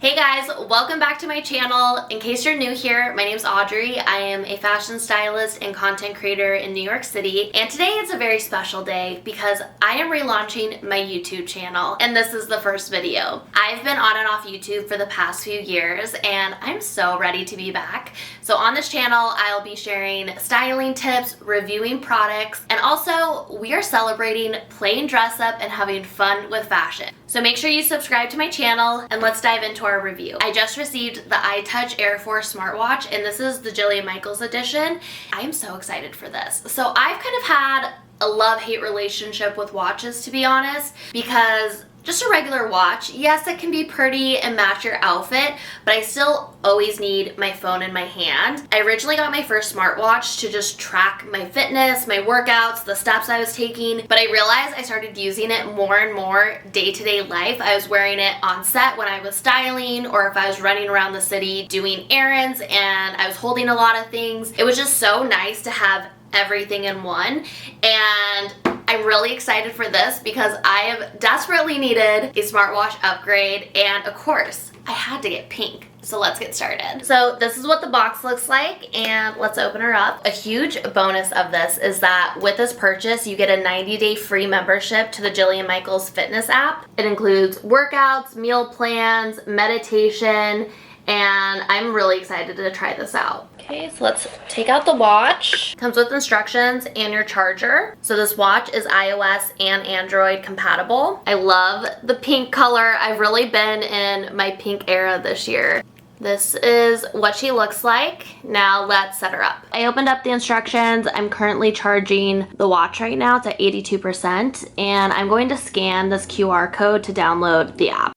Hey guys, welcome back to my channel. In case you're new here, my name's Audrey. I am a fashion stylist and content creator in New York City. And today is a very special day because I am relaunching my YouTube channel and this is the first video. I've been on and off YouTube for the past few years and I'm so ready to be back. So on this channel, I'll be sharing styling tips, reviewing products, and also we are celebrating plain dress up and having fun with fashion. So make sure you subscribe to my channel and let's dive into our review. I just received the iTOUCH Air 4 smartwatch and this is the Jillian Michaels Edition. I'm so excited for this. So I've kind of had a love-hate relationship with watches, to be honest, because just a regular watch, yes, it can be pretty and match your outfit, but I still always need my phone in my hand. I originally got my first smartwatch to just track my fitness, my workouts, the steps I was taking, but I realized I started using it more and more day-to-day life. I was wearing it on set when I was styling, or if I was running around the city doing errands and I was holding a lot of things. It was just so nice to have everything in one, and I'm really excited for this because I have desperately needed a smartwatch upgrade, and of course I had to get pink. So let's get started. So this is what the box looks like, and let's open her up. A huge bonus of this is that with this purchase you get a 90-day free membership to the Jillian Michaels fitness app. It includes workouts, meal plans, meditation, and I'm really excited to try this out. Okay, so let's take out the watch. Comes with instructions and your charger. So this watch is iOS and Android compatible. I love the pink color. I've really been in my pink era this year. This is what she looks like. Now let's set her up. I opened up the instructions. I'm currently charging the watch right now. It's at 82%, and I'm going to scan this QR code to download the app.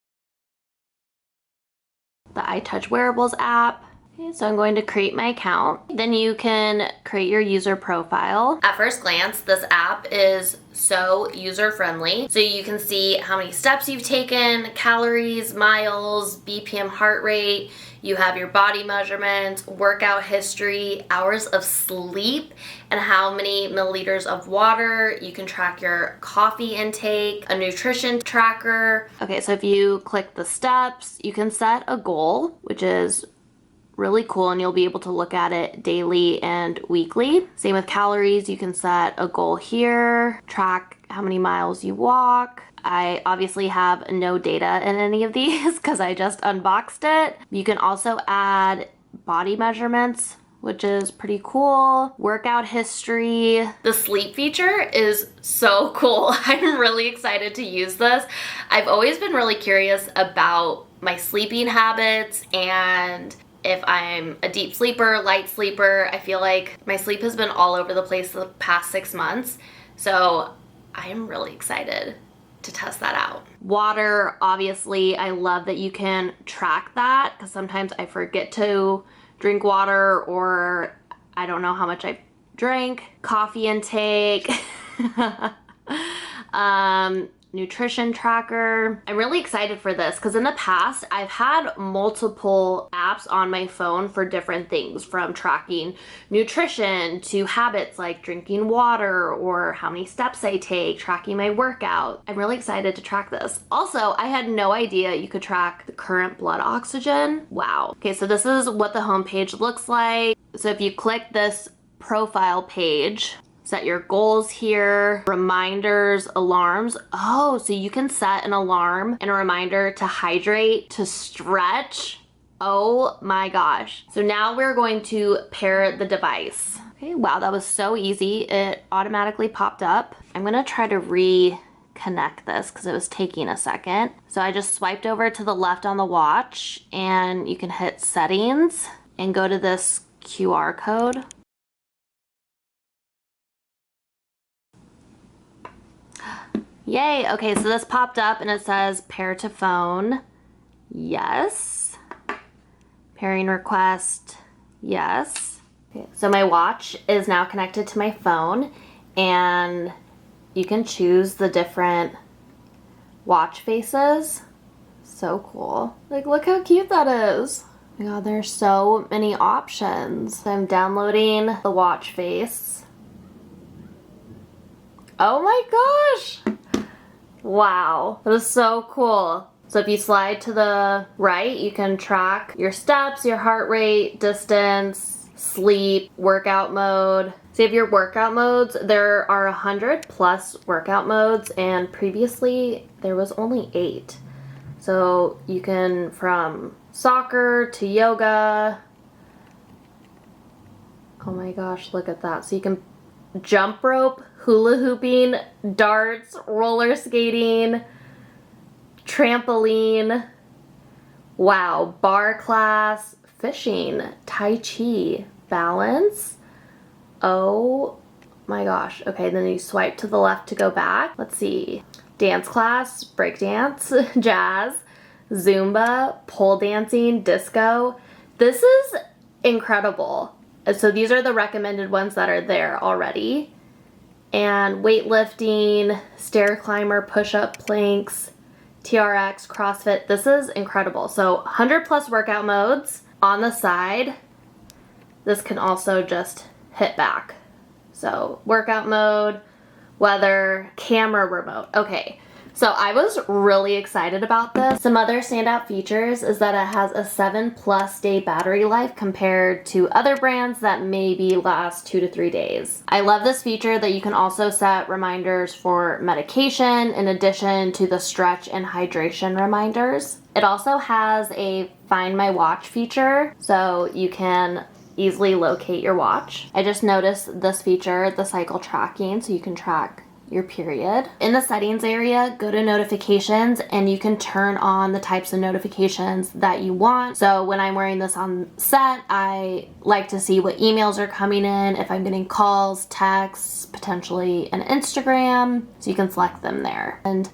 The iTOUCH Wearables app. Okay, so I'm going to create my account. Then you can create your user profile. At first glance, this app is so user-friendly. So you can see how many steps you've taken, calories, miles, BPM heart rate. You have your body measurements, workout history, hours of sleep, and how many milliliters of water. You can track your coffee intake, a nutrition tracker. Okay, so if you click the steps, you can set a goal, which is really cool, and you'll be able to look at it daily and weekly. Same with calories, you can set a goal here, track how many miles you walk. I obviously have no data in any of these because I just unboxed it. You can also add body measurements, which is pretty cool. Workout history. The sleep feature is so cool. I'm really excited to use this. I've always been really curious about my sleeping habits, and if I'm a deep sleeper, light sleeper. I feel like my sleep has been all over the place the past 6 months. So I am really excited to test that out. Water, obviously, I love that you can track that because sometimes I forget to drink water or I don't know how much I drank. Coffee intake. Nutrition tracker. I'm really excited for this because in the past I've had multiple apps on my phone for different things, from tracking nutrition to habits like drinking water or how many steps I take, tracking my workout. I'm really excited to track this. Also, I had no idea you could track the current blood oxygen. Wow. Okay, so this is what the homepage looks like. So if you click this profile page, set your goals here, reminders, alarms. Oh, so you can set an alarm and a reminder to hydrate, to stretch. Oh my gosh. So now we're going to pair the device. Okay, wow, that was so easy. It automatically popped up. I'm gonna try to reconnect this because it was taking a second. So I just swiped over to the left on the watch, and you can hit settings and go to this QR code. Yay, okay, so this popped up and it says pair to phone, yes. Pairing request, yes. Okay, so my watch is now connected to my phone, and you can choose the different watch faces. So cool. Like, look how cute that is. Oh my god, there's so many options. I'm downloading the watch face. Oh my gosh! Wow, that is so cool. So if you slide to the right, you can track your steps, your heart rate, distance, sleep, workout mode. So you have your workout modes. There are 100 plus workout modes, and previously there was only 8. So you can, from soccer to yoga. Oh my gosh, look at that. So you can jump rope, hula hooping, darts, roller skating, trampoline, wow, bar class, fishing, tai chi, balance. Oh my gosh. Okay, then you swipe to the left to go back. Let's see. Dance class, break dance, jazz, Zumba, pole dancing, disco. This is incredible. So these are the recommended ones that are there already. And weightlifting, stair climber, push-up, planks, TRX, CrossFit. This is incredible. So 100 plus workout modes. On the side, this can also just hit back. So workout mode, weather, camera remote. Okay, so I was really excited about this. Some other standout features is that it has a 7+ day battery life compared to other brands that maybe last 2 to 3 days. I love this feature that you can also set reminders for medication in addition to the stretch and hydration reminders. It also has a Find My Watch feature, so you can easily locate your watch. I just noticed this feature, the cycle tracking, so you can track your period. In the settings area, go to notifications and you can turn on the types of notifications that you want. So when I'm wearing this on set, I like to see what emails are coming in, if I'm getting calls, texts, potentially an Instagram, so you can select them there. And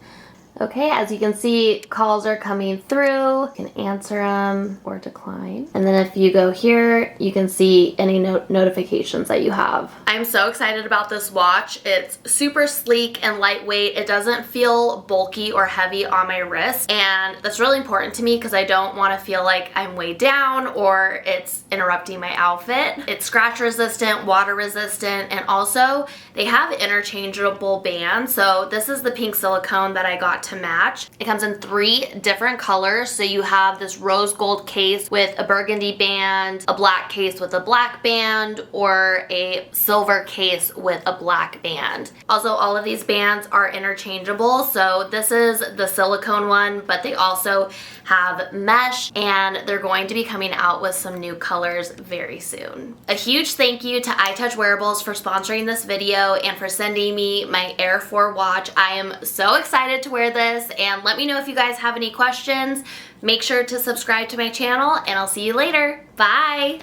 okay, as you can see, calls are coming through. You can answer them or decline. And then if you go here, you can see any notifications that you have. I'm so excited about this watch. It's super sleek and lightweight. It doesn't feel bulky or heavy on my wrist. And that's really important to me because I don't want to feel like I'm weighed down or it's interrupting my outfit. It's scratch resistant, water resistant, and also they have interchangeable bands. So this is the pink silicone that I got to match. It comes in 3 different colors. So you have this rose gold case with a burgundy band, a black case with a black band, or a silver case with a black band. Also, all of these bands are interchangeable. So this is the silicone one, but they also have mesh, and they're going to be coming out with some new colors very soon. A huge thank you to iTOUCH Wearables for sponsoring this video and for sending me my Air 4 watch. I am so excited to wear this, and let me know if you guys have any questions. Make sure to subscribe to my channel, and I'll see you later. Bye!